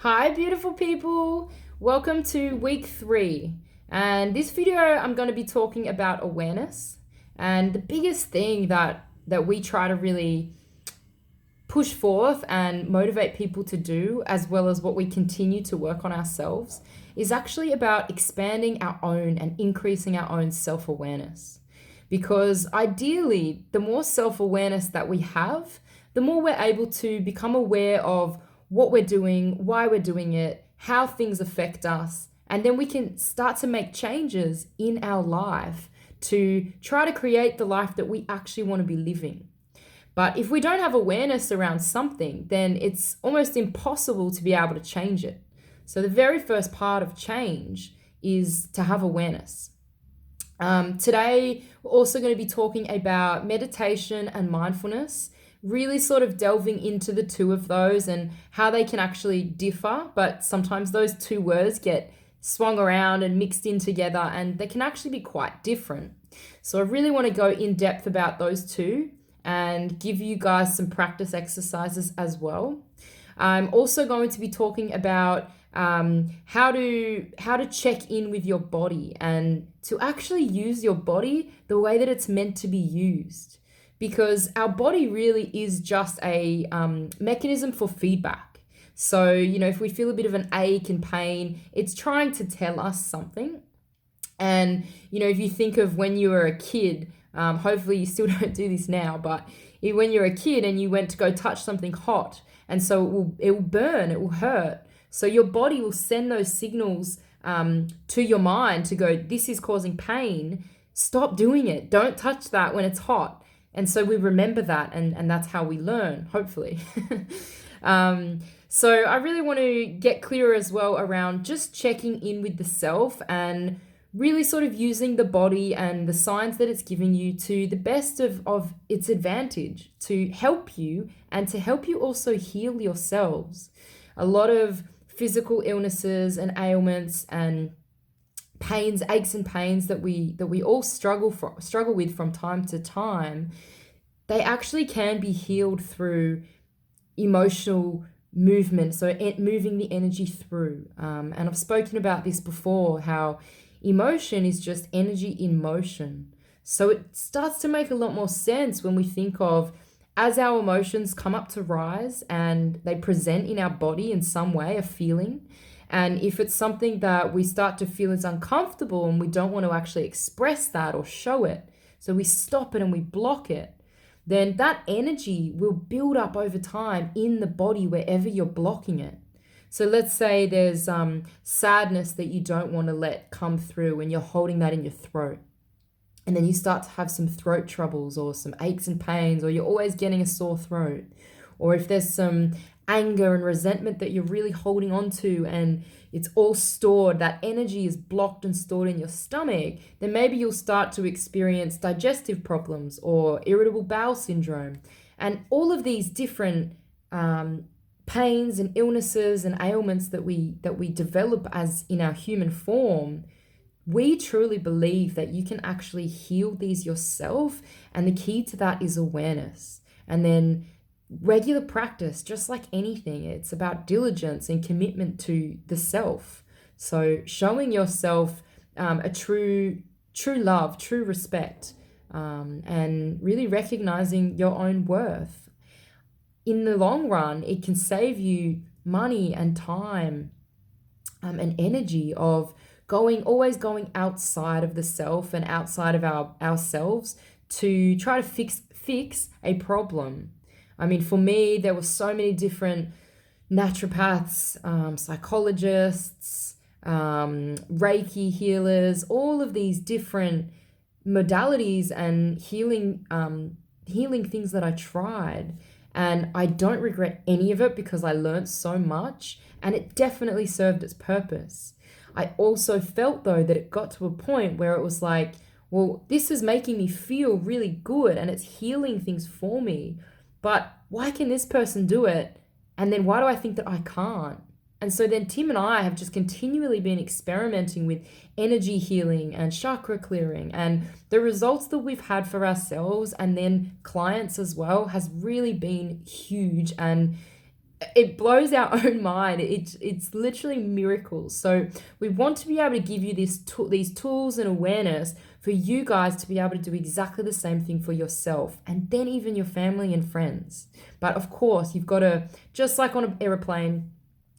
Hi, beautiful people. Welcome to week 3. And this video, I'm going to be talking about awareness. And the biggest thing that we try to really push forth and motivate people to do, as well as what we continue to work on ourselves, is actually about expanding our own and increasing our own self awareness. Because ideally, the more self awareness that we have, the more we're able to become aware of what we're doing, why we're doing it, how things affect us, and then we can start to make changes in our life to try to create the life that we actually want to be living. But if we don't have awareness around something, then it's almost impossible to be able to change it. So, the very first part of change is to have awareness. Today, we're also going to be talking about meditation and mindfulness, really sort of delving into the two of those and how they can actually differ, but sometimes those two words get swung around and mixed in together and they can actually be quite different. So, I really want to go in depth about those two and give you guys some practice exercises as well. I'm also going to be talking about how to check in with your body and to actually use your body the way that it's meant to be used, because our body really is just a mechanism for feedback. So, if we feel a bit of an ache and pain, it's trying to tell us something. And, if you think of when you were a kid, hopefully you still don't do this now, but when you're a kid and you went to go touch something hot, and so it will burn, it will hurt. So your body will send those signals to your mind to go, this is causing pain. Stop doing it. Don't touch that when it's hot. And so we remember that, and that's how we learn, hopefully. So I really want to get clearer as well around just checking in with the self and really sort of using the body and the signs that it's giving you to the best of its advantage to help you and to help you also heal yourselves. A lot of physical illnesses and ailments and pains, aches and pains that we all struggle with from time to time, they actually can be healed through emotional movement, so moving the energy through. And I've spoken about this before, how emotion is just energy in motion. So it starts to make a lot more sense when we think of as our emotions come up to rise and they present in our body in some way, a feeling. And if it's something that we start to feel is uncomfortable and we don't want to actually express that or show it, so we stop it and we block it, then that energy will build up over time in the body wherever you're blocking it. So let's say there's sadness that you don't want to let come through and you're holding that in your throat. And then you start to have some throat troubles or some aches and pains, or you're always getting a sore throat. Or if there's some anger and resentment that you're really holding on to and it's all stored, that energy is blocked and stored in your stomach, then maybe you'll start to experience digestive problems or irritable bowel syndrome. And all of these different pains and illnesses and ailments that we develop as in our human form, we truly believe that you can actually heal these yourself, and the key to that is awareness. And then regular practice, just like anything, it's about diligence and commitment to the self. So showing yourself a true love, true respect, and really recognizing your own worth. In the long run, it can save you money and time and energy of always going outside of the self and outside of ourselves to try to fix a problem. I mean, for me, there were so many different naturopaths, psychologists, Reiki healers, all of these different modalities and healing things that I tried. And I don't regret any of it because I learned so much and it definitely served its purpose. I also felt though that it got to a point where it was like, well, this is making me feel really good and it's healing things for me. But why can this person do it? And then why do I think that I can't? And so then Tim and I have just continually been experimenting with energy healing and chakra clearing. And the results that we've had for ourselves and then clients as well has really been huge. And it blows our own mind. It's literally miracles. So we want to be able to give you these tools and awareness for you guys to be able to do exactly the same thing for yourself and then even your family and friends. But of course, you've got to, just like on an airplane,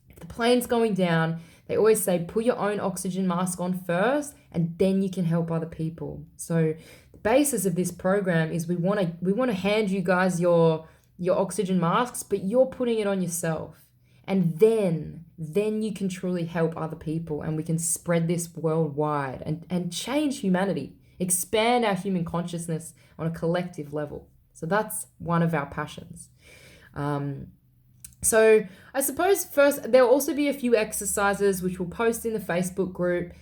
if the plane's going down, they always say put your own oxygen mask on first and then you can help other people. So the basis of this program is we want to hand you guys your oxygen masks, but you're putting it on yourself. And then you can truly help other people and we can spread this worldwide and change humanity, expand our human consciousness on a collective level. So that's one of our passions. So I suppose first, there'll also be a few exercises which we'll post in the Facebook group.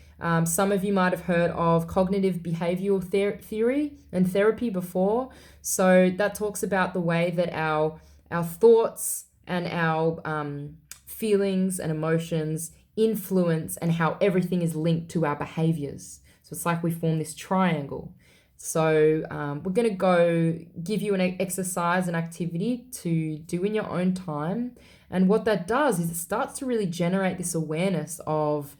Some of you might have heard of cognitive behavioral theory and therapy before. So that talks about the way that our thoughts and our feelings and emotions influence and how everything is linked to our behaviors. So it's like we form this triangle. So we're going to go give you an exercise and activity to do in your own time. And what that does is it starts to really generate this awareness of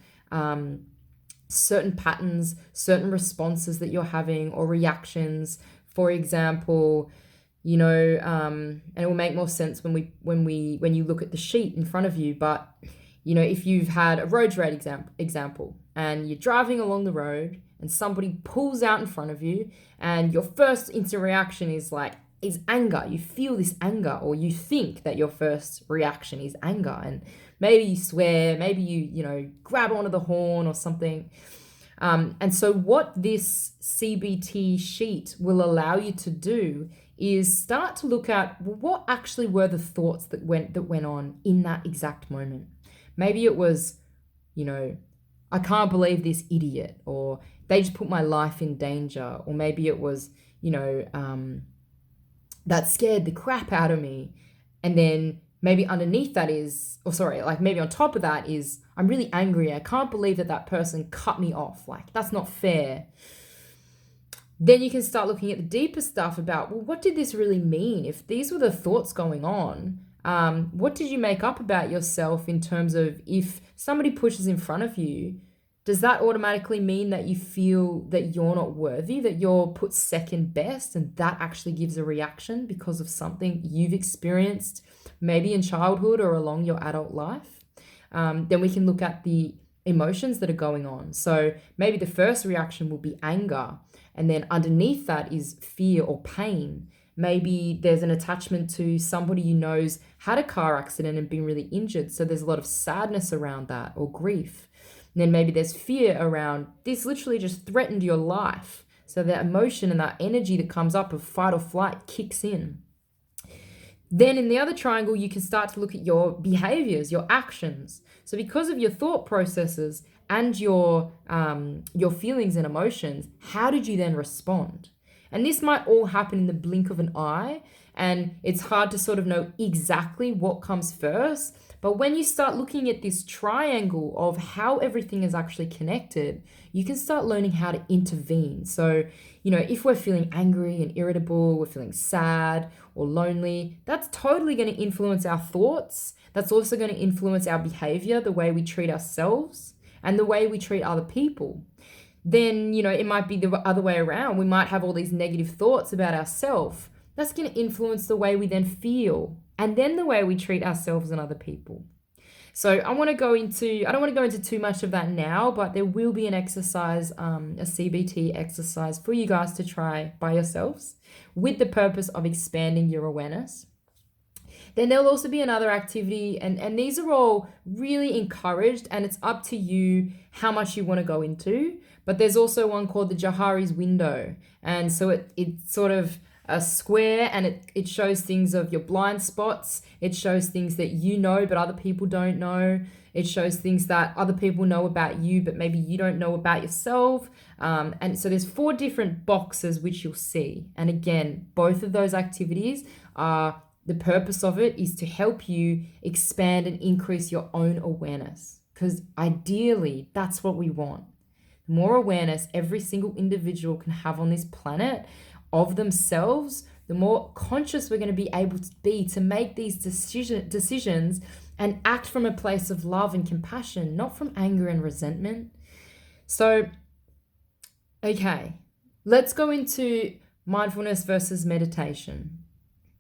certain patterns, certain responses that you're having or reactions. For example, and it will make more sense when you look at the sheet in front of you. But if you've had a road rage example and you're driving along the road and somebody pulls out in front of you and your first instant reaction is anger. You feel this anger, or you think that your first reaction is anger, and maybe you swear, maybe you grab onto the horn or something. And so what this CBT sheet will allow you to do is start to look at what actually were the thoughts that went on in that exact moment. Maybe it was, I can't believe this idiot, or they just put my life in danger. Or maybe it was, that scared the crap out of me. And then maybe underneath that is, maybe on top of that is, I'm really angry. I can't believe that person cut me off. That's not fair. Then you can start looking at the deeper stuff about, well, what did this really mean? If these were the thoughts going on, what did you make up about yourself in terms of if somebody pushes in front of you, does that automatically mean that you feel that you're not worthy, that you're put second best, and that actually gives a reaction because of something you've experienced maybe in childhood or along your adult life? Then we can look at the emotions that are going on. So maybe the first reaction will be anger, and then underneath that is fear or pain. Maybe there's an attachment to somebody you know's had a car accident and been really injured, so there's a lot of sadness around that, or grief. And then maybe there's fear around this literally just threatened your life. So that emotion and that energy that comes up of fight or flight kicks in. Then in the other triangle, you can start to look at your behaviors, your actions. So because of your thought processes and your feelings and emotions, how did you then respond? And this might all happen in the blink of an eye, and it's hard to sort of know exactly what comes first. But when you start looking at this triangle of how everything is actually connected, you can start learning how to intervene. So, if we're feeling angry and irritable, we're feeling sad or lonely, that's totally going to influence our thoughts. That's also going to influence our behavior, the way we treat ourselves and the way we treat other people. Then, it might be the other way around. We might have all these negative thoughts about ourselves. That's going to influence the way we then feel, and then the way we treat ourselves and other people. So I don't want to go into too much of that now, but there will be an exercise, a CBT exercise for you guys to try by yourselves with the purpose of expanding your awareness. Then there'll also be another activity, and these are all really encouraged, and it's up to you how much you want to go into. But there's also one called the Johari's window. And so it's sort of a square, and it shows things of your blind spots. It shows things that you know but other people don't know. It shows things that other people know about you but maybe you don't know about yourself. And so there's 4 different boxes which you'll see. And again, both of those activities are, the purpose of it is to help you expand and increase your own awareness, because ideally that's what we want. The more awareness every single individual can have on this planet of themselves, the more conscious we're going to be able to be to make these decisions and act from a place of love and compassion, not from anger and resentment. So, okay, let's go into mindfulness versus meditation.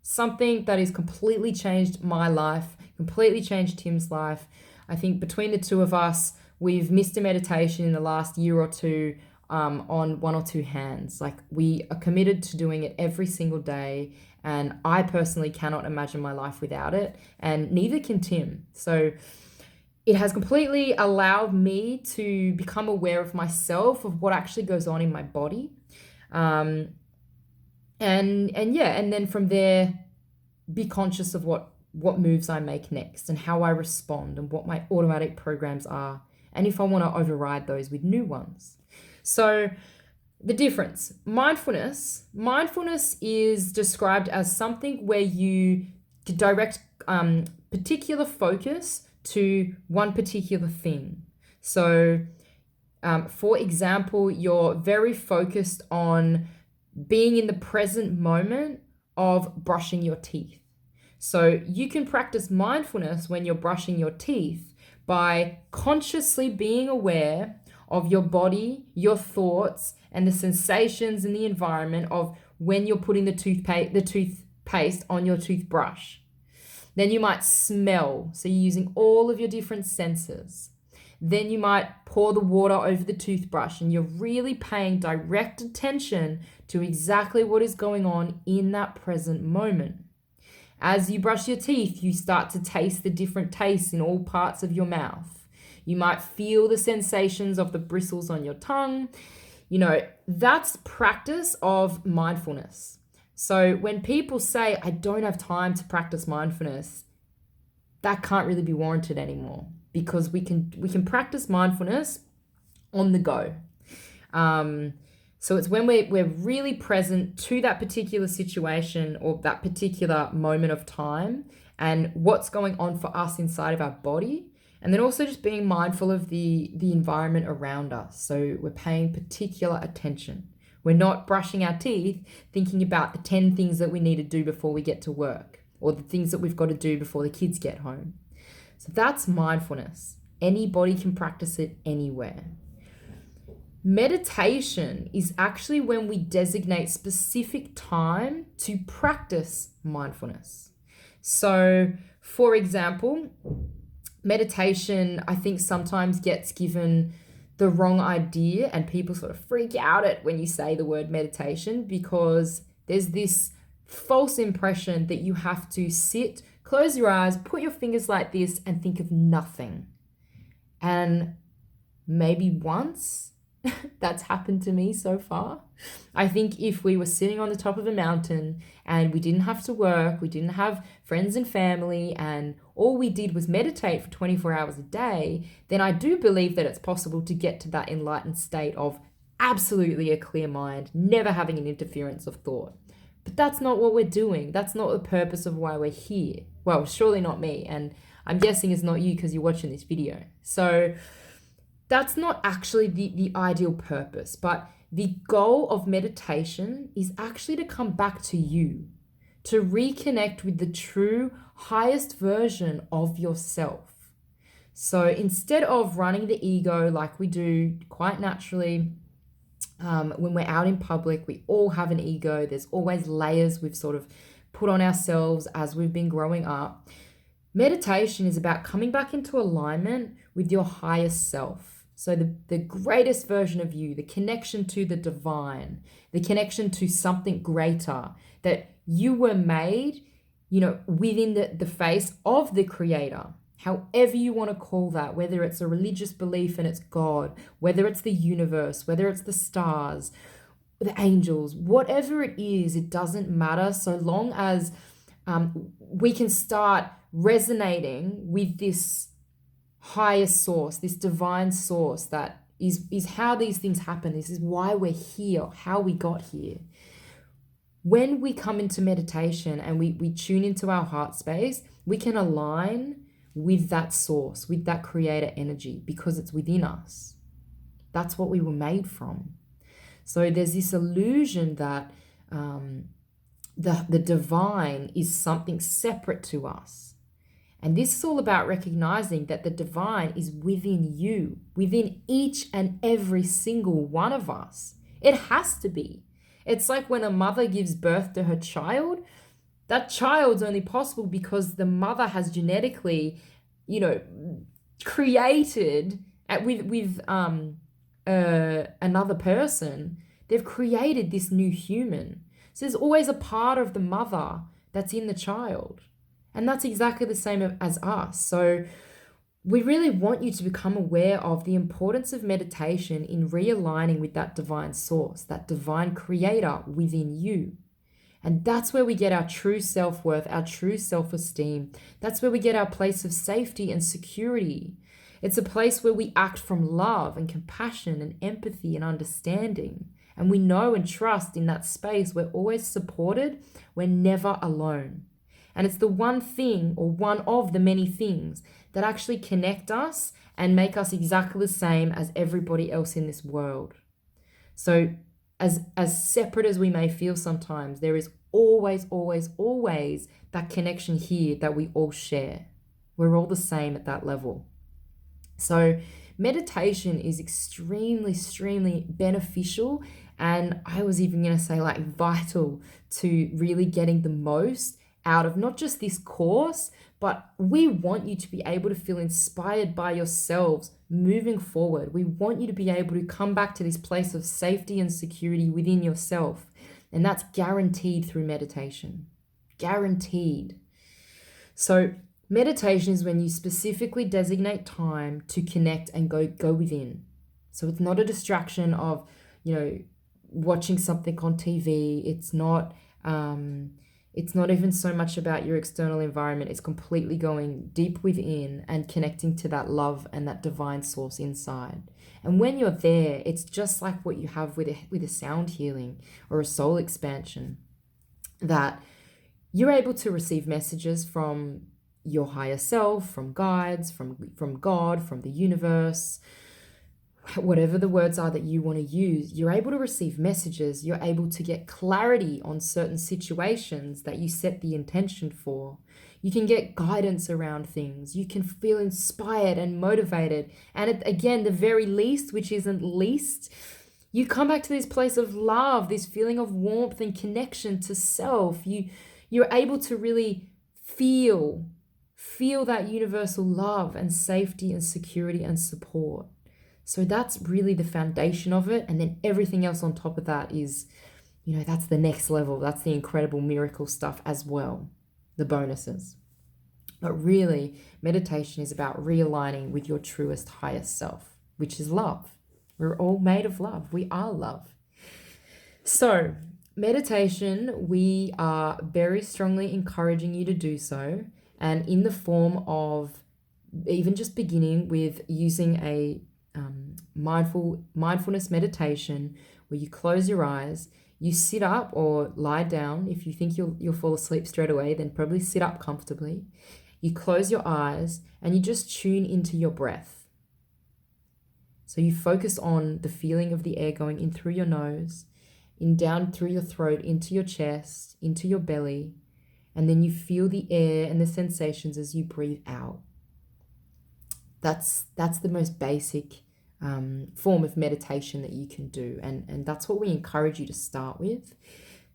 Something that has completely changed my life, completely changed Tim's life. I think between the two of us, we've missed a meditation in the last year or two on one or two hands. Like, we are committed to doing it every single day. And I personally cannot imagine my life without it. And neither can Tim. So it has completely allowed me to become aware of myself, of what actually goes on in my body. And then from there, be conscious of what moves I make next and how I respond and what my automatic programs are, and if I want to override those with new ones. So the difference, mindfulness is described as something where you direct particular focus to one particular thing. So for example, you're very focused on being in the present moment of brushing your teeth. So you can practice mindfulness when you're brushing your teeth by consciously being aware of your body, your thoughts, and the sensations in the environment of when you're putting the toothpaste on your toothbrush. Then you might smell, so you're using all of your different senses. Then you might pour the water over the toothbrush and you're really paying direct attention to exactly what is going on in that present moment. As you brush your teeth, you start to taste the different tastes in all parts of your mouth. You might feel the sensations of the bristles on your tongue. That's practice of mindfulness. So when people say, I don't have time to practice mindfulness, that can't really be warranted anymore, because we can practice mindfulness on the go. So it's when we're really present to that particular situation or that particular moment of time and what's going on for us inside of our body. And then also just being mindful of the environment around us. So we're paying particular attention. We're not brushing our teeth thinking about the 10 things that we need to do before we get to work, or the things that we've got to do before the kids get home. So that's mindfulness. Anybody can practice it anywhere. Meditation is actually when we designate specific time to practice mindfulness. So, for example, meditation, I think, sometimes gets given the wrong idea, and people sort of freak out at when you say the word meditation, because there's this false impression that you have to sit, close your eyes, put your fingers like this, and think of nothing. And maybe once that's happened to me so far. I think if we were sitting on the top of a mountain and we didn't have to work, we didn't have friends and family, and all we did was meditate for 24 hours a day, then I do believe that it's possible to get to that enlightened state of absolutely a clear mind, never having an interference of thought. But that's not what we're doing. That's not the purpose of why we're here. Well, surely not me, and I'm guessing it's not you because you're watching this video. So that's not actually the ideal purpose, but the goal of meditation is actually to come back to you, to reconnect with the true highest version of yourself. So instead of running the ego like we do quite naturally, when we're out in public, we all have an ego. There's always layers we've sort of put on ourselves as we've been growing up. Meditation is about coming back into alignment with your highest self. So the greatest version of you, the connection to the divine, the connection to something greater, that you were made, within the face of the Creator. However you want to call that, whether it's a religious belief and it's God, whether it's the universe, whether it's the stars, the angels, whatever it is, it doesn't matter, so long as we can start resonating with this highest source, this divine source that is how these things happen. This is why we're here, how we got here. When we come into meditation and we tune into our heart space, we can align with that source, with that creator energy, because it's within us. That's what we were made from. So there's this illusion that The divine is something separate to us. And this is all about recognizing that the divine is within you, within each and every single one of us. It has to be. It's like when a mother gives birth to her child, that child's only possible because the mother has genetically, you know, created another person. They've created this new human. So there's always a part of the mother that's in the child. And that's exactly the same as us. So we really want you to become aware of the importance of meditation in realigning with that divine source, that divine creator within you. And that's where we get our true self-worth, our true self-esteem. That's where we get our place of safety and security. It's a place where we act from love and compassion and empathy and understanding. And we know and trust in that space we're always supported, we're never alone. And it's the one thing, or one of the many things, that actually connect us and make us exactly the same as everybody else in this world. So as separate as we may feel sometimes, there is always, always, always that connection here that we all share. We're all the same at that level. So meditation is extremely, extremely beneficial. And I was even going to say like vital to really getting the most out of not just this course, but we want you to be able to feel inspired by yourselves moving forward. We want you to be able to come back to this place of safety and security within yourself. And that's guaranteed through meditation. Guaranteed. So meditation is when you specifically designate time to connect and go within. So it's not a distraction of, watching something on TV. It's not even so much about your external environment. It's completely going deep within and connecting to that love and that divine source inside. And when you're there, it's just like what you have with a sound healing or a soul expansion, that you're able to receive messages from your higher self, from guides, from God, from the universe, whatever the words are that you want to use. You're able to receive messages. You're able to get clarity on certain situations that you set the intention for. You can get guidance around things. You can feel inspired and motivated. And again, the very least, which isn't least, you come back to this place of love, this feeling of warmth and connection to self. You're able to really feel that universal love and safety and security and support. So that's really the foundation of it. And then everything else on top of that is, that's the next level. That's the incredible miracle stuff as well, the bonuses. But really, meditation is about realigning with your truest, highest self, which is love. We're all made of love. We are love. So meditation, we are very strongly encouraging you to do so. And in the form of even just beginning with using a mindfulness meditation where you close your eyes, you sit up or lie down. If you think you'll fall asleep straight away, then probably sit up comfortably. You close your eyes and you just tune into your breath. So you focus on the feeling of the air going in through your nose, in down through your throat, into your chest, into your belly, and then you feel the air and the sensations as you breathe out. That's the most basic form of meditation that you can do. And that's what we encourage you to start with.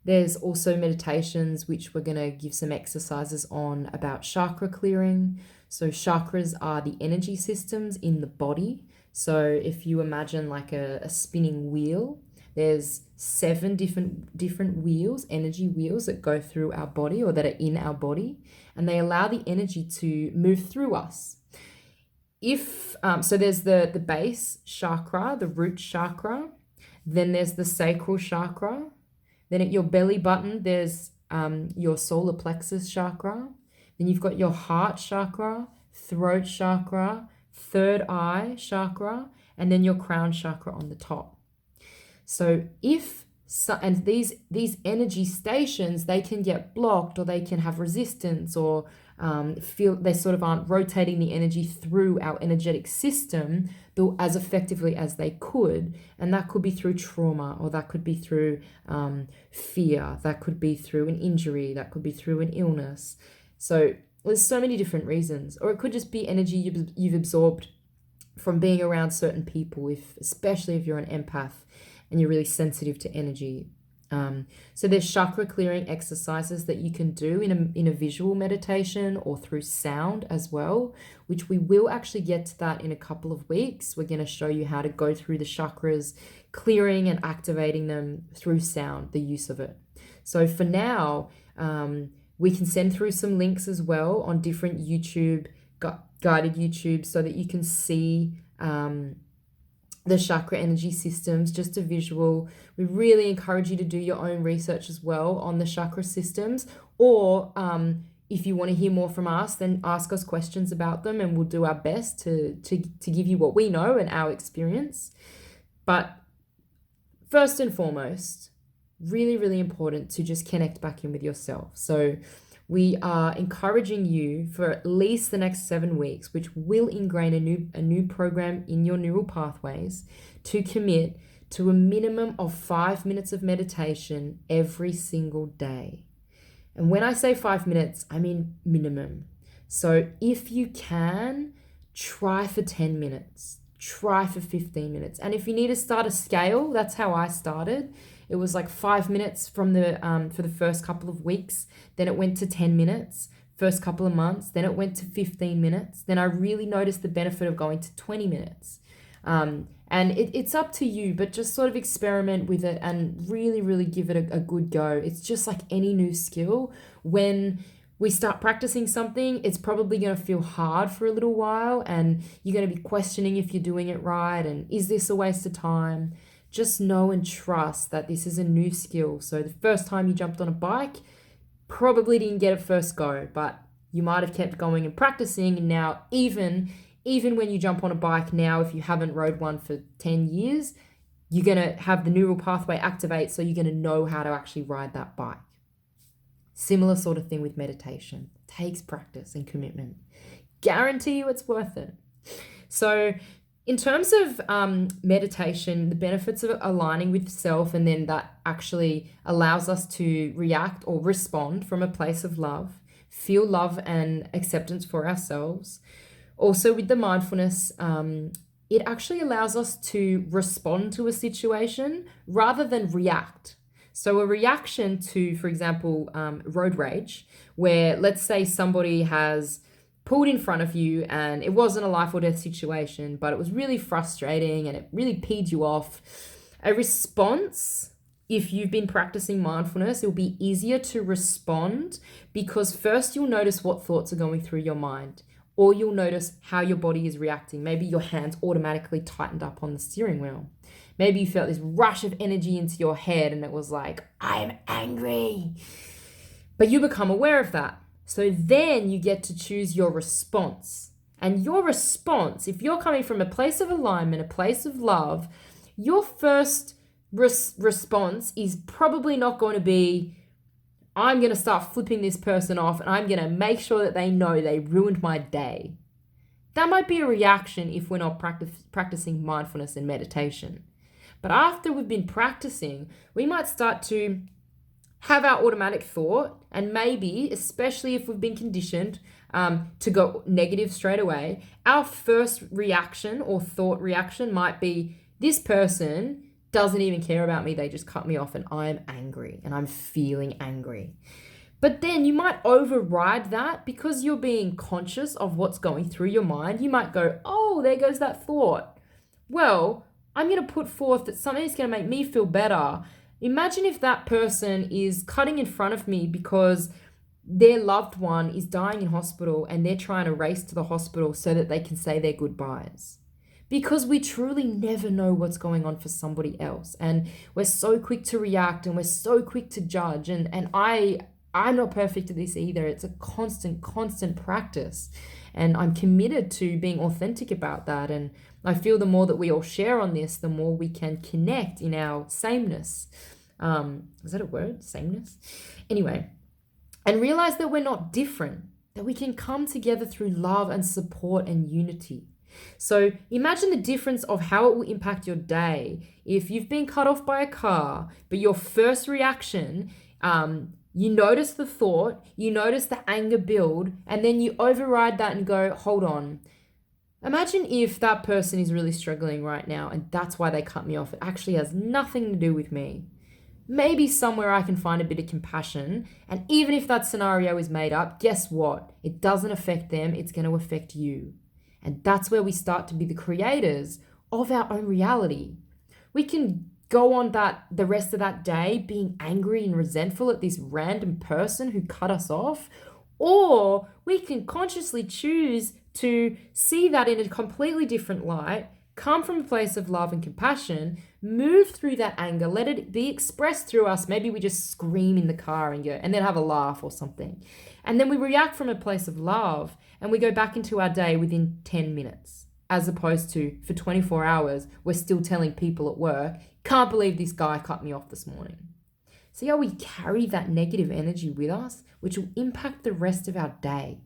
There's also meditations which we're going to give some exercises on about chakra clearing. So chakras are the energy systems in the body. So if you imagine like a spinning wheel, there's 7 different wheels, energy wheels that go through our body or that are in our body, and they allow the energy to move through us. So there's the base chakra, the root chakra, then there's the sacral chakra, then at your belly button there's your solar plexus chakra, then you've got your heart chakra, throat chakra, third eye chakra, and then your crown chakra on the top. So and these energy stations, they can get blocked or they can have resistance or feel they sort of aren't rotating the energy through our energetic system as effectively as they could. And that could be through trauma, or that could be through fear, that could be through an injury, that could be through an illness. So there's so many different reasons. Or it could just be energy you've absorbed from being around certain people, especially if you're an empath and you're really sensitive to energy. So there's chakra clearing exercises that you can do in a visual meditation or through sound as well, which we will actually get to that in a couple of weeks. We're going to show you how to go through the chakras, clearing and activating them through sound, the use of it. So for now, we can send through some links as well on different guided YouTube, so that you can see the chakra energy systems, just a visual. We really encourage you to do your own research as well on the chakra systems, or if you want to hear more from us, then ask us questions about them and we'll do our best to give you what we know and our experience. But first and foremost, really, really important to just connect back in with yourself. So we are encouraging you for at least the next 7 weeks, which will ingrain a new program in your neural pathways, to commit to a minimum of 5 minutes of meditation every single day. And when I say 5 minutes, I mean minimum. So if you can, try for 10 minutes, try for 15 minutes. And if you need to start a scale, that's how I started. It was like 5 minutes for the first couple of weeks. Then it went to 10 minutes, first couple of months. Then it went to 15 minutes. Then I really noticed the benefit of going to 20 minutes. And it's up to you, but just sort of experiment with it and really, really give it a good go. It's just like any new skill. When we start practicing something, it's probably going to feel hard for a little while, and you're going to be questioning if you're doing it right and is this a waste of time? Just know and trust that this is a new skill. So the first time you jumped on a bike, probably didn't get it first go, but you might have kept going and practicing. And now even when you jump on a bike now, if you haven't rode one for 10 years, you're going to have the neural pathway activate, so you're going to know how to actually ride that bike. Similar sort of thing with meditation. It takes practice and commitment. Guarantee you it's worth it. So in terms of meditation, the benefits of aligning with self, and then that actually allows us to react or respond from a place of love, feel love and acceptance for ourselves. Also with the mindfulness, it actually allows us to respond to a situation rather than react. So a reaction to, for example, road rage, where let's say somebody has pulled in front of you and it wasn't a life or death situation, but it was really frustrating and it really peed you off. A response, if you've been practicing mindfulness, it'll be easier to respond, because first you'll notice what thoughts are going through your mind, or you'll notice how your body is reacting. Maybe your hands automatically tightened up on the steering wheel. Maybe you felt this rush of energy into your head and it was like, I'm angry. But you become aware of that. So then you get to choose your response. And your response, if you're coming from a place of alignment, a place of love, your first response is probably not going to be, I'm going to start flipping this person off and I'm going to make sure that they know they ruined my day. That might be a reaction if we're not practicing mindfulness and meditation. But after we've been practicing, we might start to have our automatic thought, and maybe, especially if we've been conditioned to go negative straight away, our first reaction or thought reaction might be, this person doesn't even care about me, they just cut me off and I'm angry and I'm feeling angry. But then you might override that because you're being conscious of what's going through your mind. You might go, oh, there goes that thought. Well, I'm going to put forth that something's going to make me feel better. Imagine if that person is cutting in front of me because their loved one is dying in hospital and they're trying to race to the hospital so that they can say their goodbyes. Because we truly never know what's going on for somebody else. And we're so quick to react and we're so quick to judge. And I'm not perfect at this either. It's a constant practice. And I'm committed to being authentic about that. And I feel the more that we all share on this, the more we can connect in our sameness. Is that a word? Sameness? Anyway, and realize that we're not different. that we can come together through love and support and unity. So imagine the difference of how it will impact your day if you've been cut off by a car, but your first reaction, you notice the thought, you notice the anger build, and then you override that and go, hold on. Imagine if that person is really struggling right now and that's why they cut me off. It actually has nothing to do with me. Maybe somewhere I can find a bit of compassion. And even if that scenario is made up, guess what? It doesn't affect them, it's going to affect you. And that's where we start to be the creators of our own reality. We can go on the rest of that day being angry and resentful at this random person who cut us off, or we can consciously choose to see that in a completely different light, come from a place of love and compassion, move through that anger, let it be expressed through us. Maybe we just scream in the car and then have a laugh or something. And then we react from a place of love and we go back into our day within 10 minutes, as opposed to for 24 hours, we're still telling people at work, can't believe this guy cut me off this morning. See how we carry that negative energy with us, which will impact the rest of our day.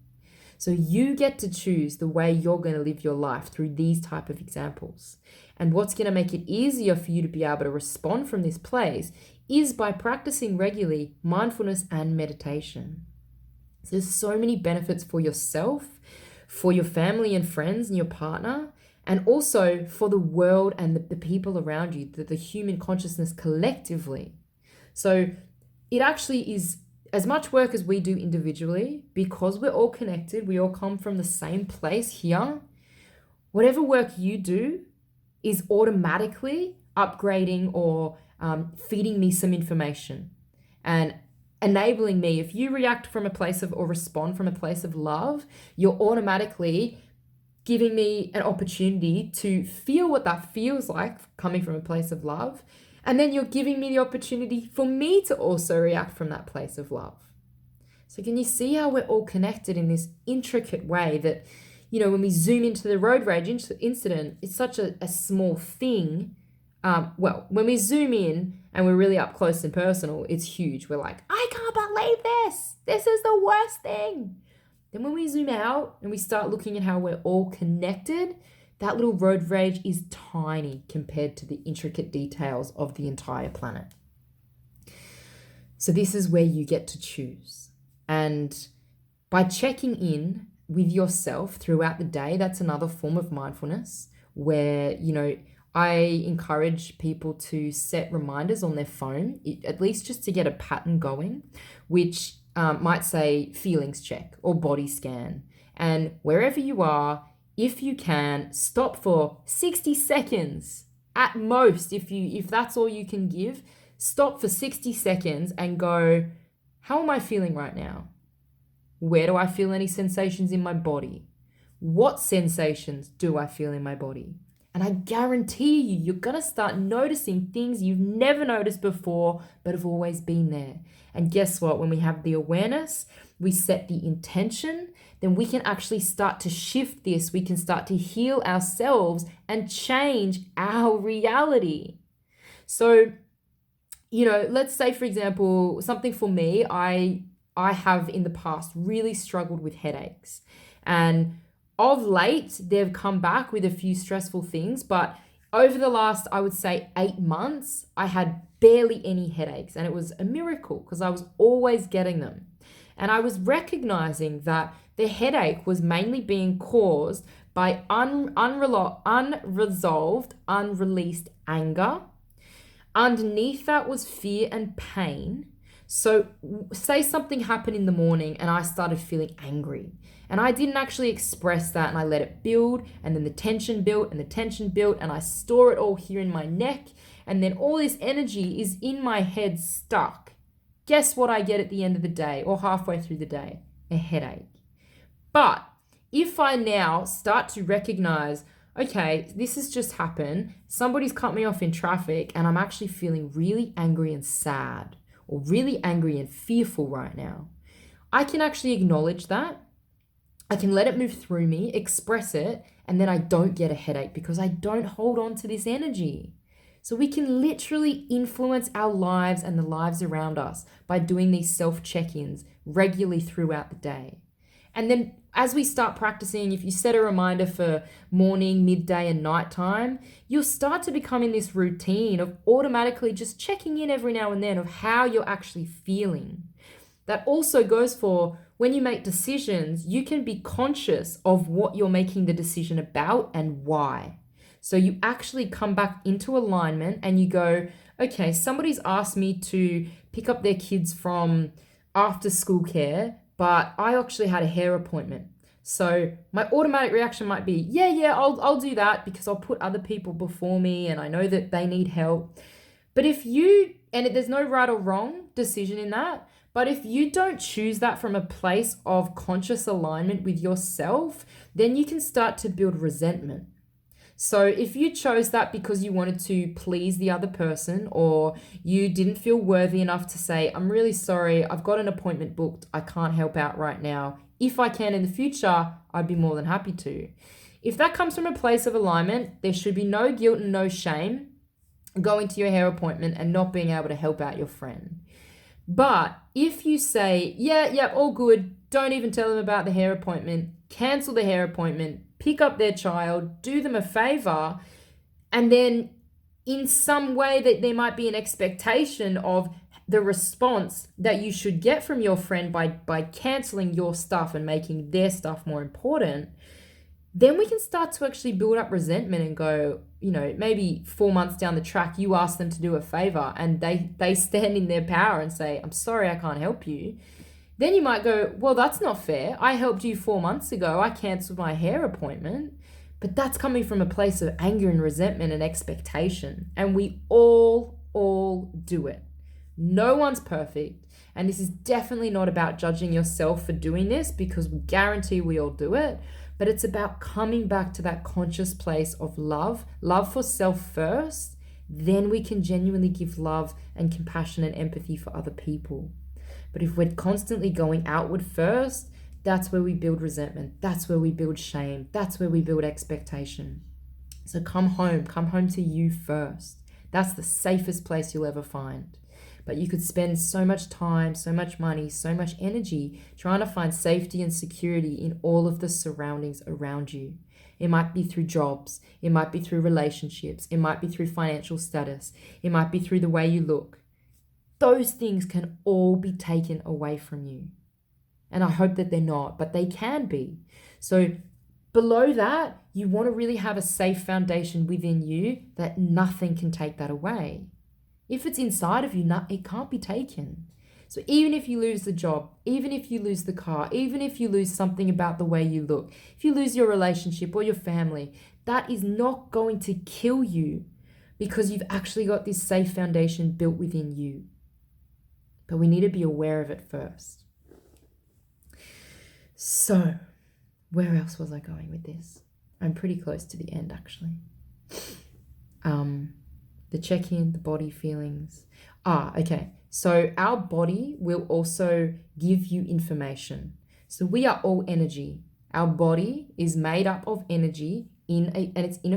So you get to choose the way you're going to live your life through these type of examples. And what's going to make it easier for you to be able to respond from this place is by practicing regularly mindfulness and meditation. So there's so many benefits for yourself, for your family and friends and your partner, and also for the world and the people around you, the human consciousness collectively. So it actually is as much work as we do individually, because we're all connected, we all come from the same place here. Whatever work you do is automatically upgrading or feeding me some information and enabling me. If you react from a place of or respond from a place of love, you're automatically giving me an opportunity to feel what that feels like coming from a place of love. And then you're giving me the opportunity for me to also react from that place of love. So can you see how we're all connected in this intricate way that, when we zoom into the road rage incident, it's such a small thing. When we zoom in and we're really up close and personal, it's huge. We're like, I can't believe this. This is the worst thing. Then when we zoom out and we start looking at how we're all connected, that little road rage is tiny compared to the intricate details of the entire planet. So this is where you get to choose. And by checking in with yourself throughout the day, that's another form of mindfulness where, I encourage people to set reminders on their phone, at least just to get a pattern going, which might say feelings check or body scan. And wherever you are, if you can, stop for 60 seconds at most. If that's all you can give, stop for 60 seconds and go, how am I feeling right now? Where do I feel any sensations in my body? What sensations do I feel in my body? And I guarantee you're going to start noticing things you've never noticed before, but have always been there. And guess what? When we have the awareness, we set the intention, then we can actually start to shift this. We can start to heal ourselves and change our reality. So, let's say, for example, something for me, I have in the past really struggled with headaches. And of late, they've come back with a few stressful things, but over the last, I would say 8 months, I had barely any headaches. And it was a miracle because I was always getting them. And I was recognizing that the headache was mainly being caused by unresolved, unreleased anger. Underneath that was fear and pain. So say something happened in the morning and I started feeling angry. And I didn't actually express that and I let it build, and then the tension built and the tension built, and I store it all here in my neck, and then all this energy is in my head stuck. Guess what I get at the end of the day or halfway through the day? A headache. But if I now start to recognize, okay, this has just happened, somebody's cut me off in traffic and I'm actually feeling really angry and sad, or really angry and fearful right now, I can actually acknowledge that. I can let it move through me, express it, and then I don't get a headache because I don't hold on to this energy. So we can literally influence our lives and the lives around us by doing these self-check-ins regularly throughout the day. And then as we start practicing, if you set a reminder for morning, midday, and nighttime, you'll start to become in this routine of automatically just checking in every now and then of how you're actually feeling. That also goes for when you make decisions, you can be conscious of what you're making the decision about and why. So you actually come back into alignment and you go, okay, somebody's asked me to pick up their kids from after school care, but I actually had a hair appointment. So my automatic reaction might be, yeah, I'll do that because I'll put other people before me and I know that they need help. But there's no right or wrong decision in that, but if you don't choose that from a place of conscious alignment with yourself, then you can start to build resentment. So if you chose that because you wanted to please the other person, or you didn't feel worthy enough to say, I'm really sorry, I've got an appointment booked, I can't help out right now. If I can in the future, I'd be more than happy to. If that comes from a place of alignment, there should be no guilt and no shame going to your hair appointment and not being able to help out your friend. But if you say, yeah, all good, don't even tell them about the hair appointment, cancel the hair appointment, pick up their child, do them a favor, and then in some way that there might be an expectation of the response that you should get from your friend by canceling your stuff and making their stuff more important, then we can start to actually build up resentment and go, maybe 4 months down the track, you ask them to do a favor and they stand in their power and say, I'm sorry, I can't help you. Then you might go, well, that's not fair. I helped you 4 months ago. I canceled my hair appointment. But that's coming from a place of anger and resentment and expectation. And we all do it. No one's perfect. And this is definitely not about judging yourself for doing this, because we guarantee we all do it. But it's about coming back to that conscious place of love for self first. Then we can genuinely give love and compassion and empathy for other people. But if we're constantly going outward first, that's where we build resentment. That's where we build shame. That's where we build expectation. So come home to you first. That's the safest place you'll ever find. But you could spend so much time, so much money, so much energy trying to find safety and security in all of the surroundings around you. It might be through jobs. It might be through relationships. It might be through financial status. It might be through the way you look. Those things can all be taken away from you. And I hope that they're not, but they can be. So below that, you want to really have a safe foundation within you that nothing can take that away. If it's inside of you, it can't be taken. So even if you lose the job, even if you lose the car, even if you lose something about the way you look, if you lose your relationship or your family, that is not going to kill you, because you've actually got this safe foundation built within you. But we need to be aware of it first. So, where else was I going with this? I'm pretty close to the end, actually. The check-in, the body feelings. Okay. So our body will also give you information. So we are all energy. Our body is made up of energy and it's in a